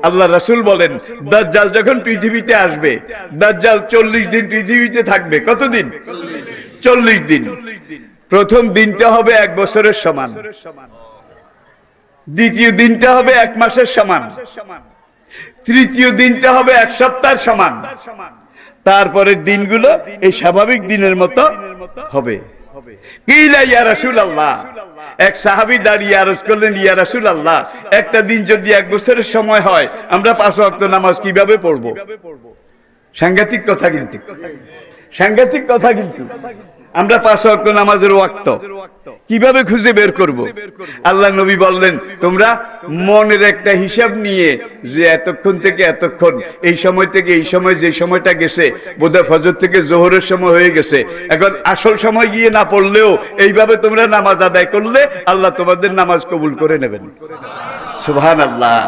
আল্লাহ রাসূল বলেন দাজ্জাল যখন পৃথিবীতে আসবে, দাজ্জাল 40 দিন পৃথিবীতে থাকবে। কতদিন? 40 দিন। প্রথম দিনটা হবে 1 বছরের সমান, দ্বিতীয় দিনটা হবে 1 মাসের সমান, তৃতীয় দিনটা হবে 1 সপ্তাহের সমান, তারপরের দিনগুলো এই স্বাভাবিক দিনের মতো হবে। কিলা ইয়া রাসূলুল্লাহ, এক সাহাবী দাঁড়িয়ে আরজ করলেন, ইয়া রাসূলুল্লাহ, একটা দিন যদি 1 বছরের সময় হয়, আমরা 5 ওয়াক্ত নামাজ কিভাবে পড়ব? সাংঘাতিক কথা কিন্তু, সাংঘাতিক কথা কিন্তু। আমরা 5 ওয়াক্ত নামাজের ওয়াক্ত কিভাবে খুঁজে বের করব? আল্লাহ নবী বললেন, তোমরা মনের একটা হিসাব নিয়ে যে এতক্ষণ থেকে এতক্ষণ, এই সময় থেকে এই সময়, যে সময়টা গেছে বোধহয় ফজর থেকে জোহরের সময় হয়ে গেছে, এখন আসল সময় গিয়ে না পড়লেও এইভাবে তোমরা নামাজ আদায় করলে আল্লাহ তোমাদের নামাজ কবুল করে নেবেন। সুবহানাল্লাহ।